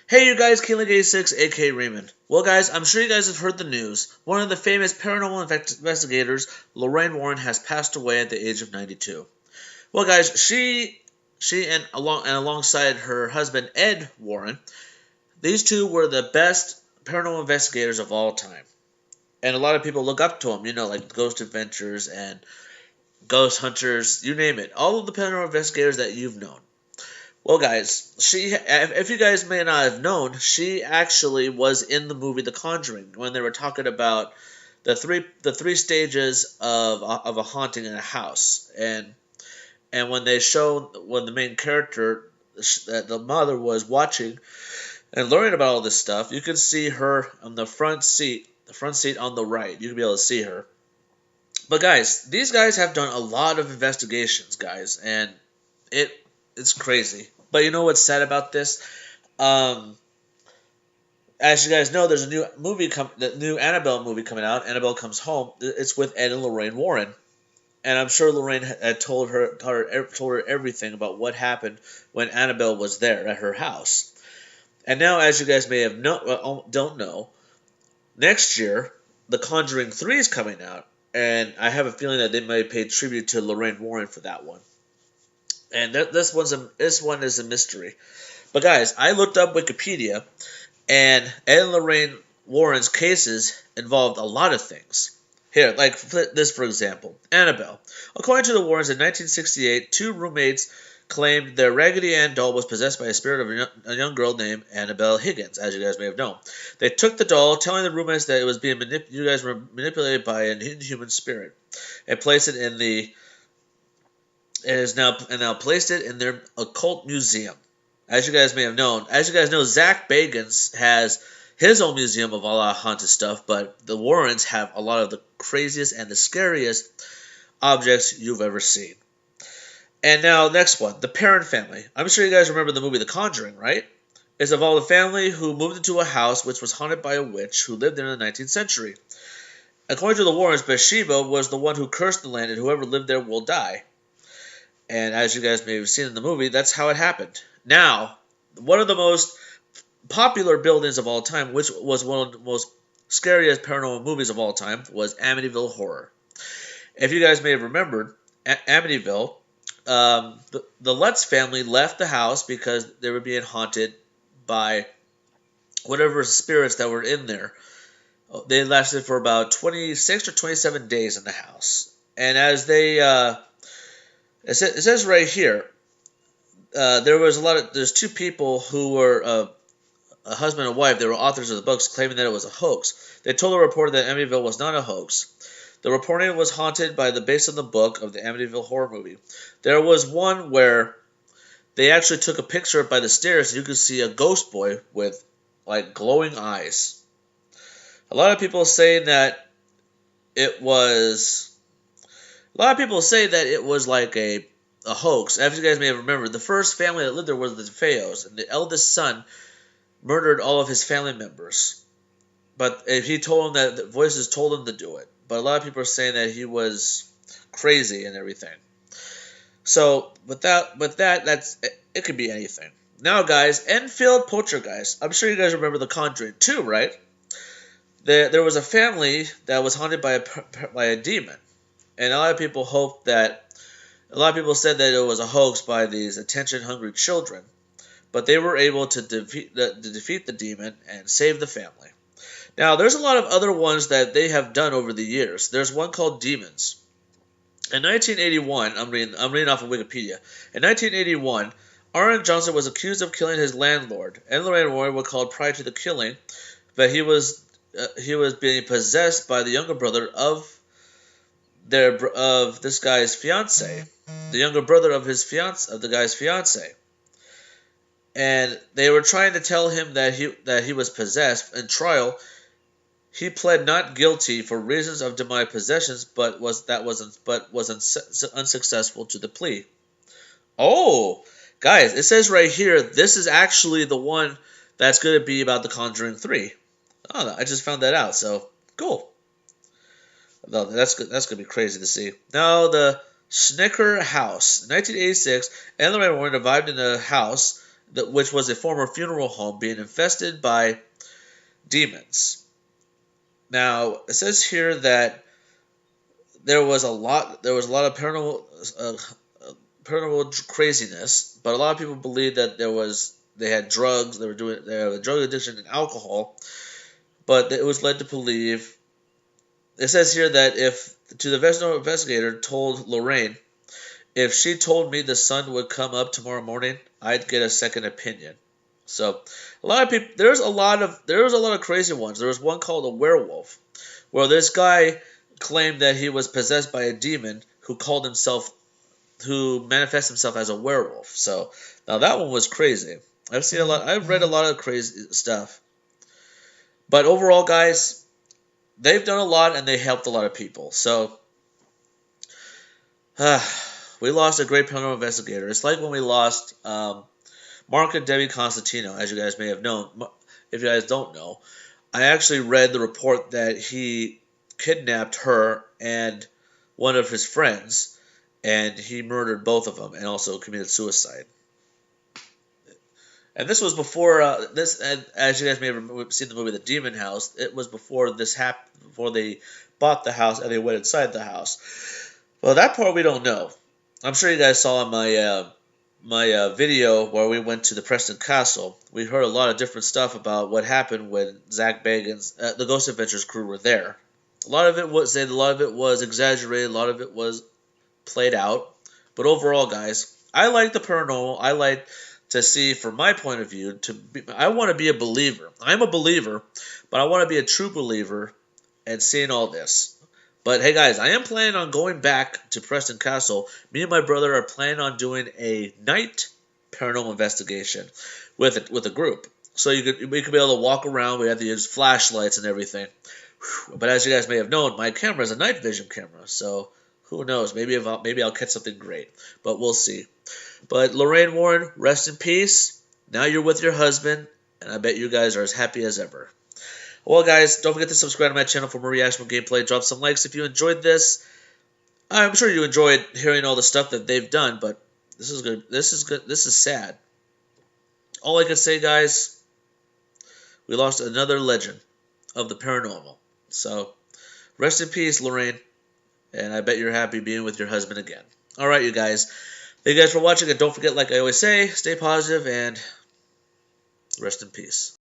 Hey you guys, King86, aka Raymond. Well guys, I'm sure you guys have heard the news. One of the famous paranormal investigators, Lorraine Warren, has passed away at the age of 92. Well guys, she and alongside her husband Ed Warren, these two were the best paranormal investigators of all time. And a lot of people look up to them, like Ghost Adventures and Ghost Hunters, you name it. All of the paranormal investigators that you've known. Well, guys, if you guys may not have known, she actually was in the movie The Conjuring when they were talking about the three stages of a haunting in a house, and when the main character, that the mother, was watching and learning about all this stuff, you can see her on the front seat on the right. You can be able to see her. But guys, these guys have done a lot of investigations, guys, and it's crazy. But you know what's sad about this? Um, as you guys know, there's a new the new Annabelle movie coming out. Annabelle Comes Home. It's with Ed and Lorraine Warren, and I'm sure Lorraine had told her everything about what happened when Annabelle was there at her house. And now, as you guys may have don't know, next year The Conjuring 3 is coming out, and I have a feeling that they might pay tribute to Lorraine Warren for that one. And this one is a mystery. But guys, I looked up Wikipedia, and Ed and Lorraine Warren's cases involved a lot of things. Here, like this for example, Annabelle. According to the Warrens, in 1968, two roommates claimed their Raggedy Ann doll was possessed by a spirit of a young girl named Annabelle Higgins, as you guys may have known. They took the doll, telling the roommates that it was being you guys were manipulated by an inhuman spirit, and placed it in the now placed it in their occult museum. As you guys may have known, as you guys know, Zach Bagans has his own museum of a lot of haunted stuff, but the Warrens have a lot of the craziest and the scariest objects you've ever seen. And now, next one, the Perron family. I'm sure you guys remember the movie The Conjuring, right? It's involved a family who moved into a house which was haunted by a witch who lived there in the 19th century. According to the Warrens, Bathsheba was the one who cursed the land, and whoever lived there will die. And as you guys may have seen in the movie, that's how it happened. Now, one of the most popular buildings of all time, which was one of the most scariest paranormal movies of all time, was Amityville Horror. If you guys may have remembered, Amityville, the Lutz family left the house because they were being haunted by whatever spirits that were in there. They lasted for about 26 or 27 days in the house. And as it says right here, there's two people who were a husband and wife. They were authors of the books, claiming that it was a hoax. They told the reporter that Amityville was not a hoax. The reporting was haunted based on the book of the Amityville horror movie. There was one where they actually took a picture by the stairs, and you could see a ghost boy with like glowing eyes. A lot of people say that it was like a hoax. As you guys may have remembered, the first family that lived there was the DeFeos, and the eldest son murdered all of his family members. But he told him that the voices told him to do it. But a lot of people are saying that he was crazy and everything. So with that, it could be anything. Now, guys, Enfield Poltergeist. I'm sure you guys remember The Conjuring 2, right? There was a family that was haunted by a demon, and a lot of people said that it was a hoax by these attention-hungry children, but they were able to defeat the demon and save the family. Now, there's a lot of other ones that they have done over the years. There's one called Demons. In 1981, I'm reading off of Wikipedia. In 1981, Aaron Johnson was accused of killing his landlord, and Lorraine Warren were called prior to the killing, but he was being possessed by the younger brother of this guy's fiance, the younger brother of the guy's fiance, and they were trying to tell him that he was possessed. In trial, he pled not guilty for reasons of demonic possessions, but was unsuccessful to the plea. Oh, guys, it says right here this is actually the one that's going to be about The Conjuring 3. Oh, I just found that out. So cool. No, that's gonna be crazy to see. Now, the Schnecker House. In 1986, Anne Lorraine Warren arrived in a house which was a former funeral home, being infested by demons. Now, it says here that there was a lot of paranormal craziness, but a lot of people believe that they had drugs, they had a drug addiction and alcohol, but it was led to believe. It says here that if to the investigator told Lorraine, if she told me the sun would come up tomorrow morning, I'd get a second opinion. So, a lot of people. There was a lot of crazy ones. There was one called a werewolf, where this guy claimed that he was possessed by a demon who manifests himself as a werewolf. So now that one was crazy. I've read a lot of crazy stuff. But overall, guys, they've done a lot and they helped a lot of people. So we lost a great paranormal investigator. It's like when we lost Mark and Debbie Constantino, as you guys may have known. If you guys don't know, I actually read the report that he kidnapped her and one of his friends, and he murdered both of them and also committed suicide. And this was before as you guys may have seen the movie The Demon House. It was before this happened, before they bought the house and they went inside the house. Well, that part we don't know. I'm sure you guys saw in my video where we went to the Preston Castle. We heard a lot of different stuff about what happened when Zach Bagans, the Ghost Adventures crew, were there. A lot of it was exaggerated. A lot of it was played out. But overall, guys, I like the paranormal. I like to see, from my point of view, I want to be a believer. I'm a believer, but I want to be a true believer and seeing all this. But hey, guys, I am planning on going back to Preston Castle. Me and my brother are planning on doing a night paranormal investigation with a group. So we could be able to walk around. We have to use flashlights and everything. But as you guys may have known, my camera is a night vision camera. So who knows? Maybe I'll catch something great. But we'll see. But Lorraine Warren, rest in peace. Now you're with your husband, and I bet you guys are as happy as ever. Well, guys, don't forget to subscribe to my channel for more reaction gameplay. Drop some likes if you enjoyed this. I'm sure you enjoyed hearing all the stuff that they've done, but this is good. This is good. This is sad. All I can say, guys, we lost another legend of the paranormal. So, rest in peace, Lorraine, and I bet you're happy being with your husband again. All right, you guys. Thank you guys for watching, and don't forget, like I always say, stay positive and rest in peace.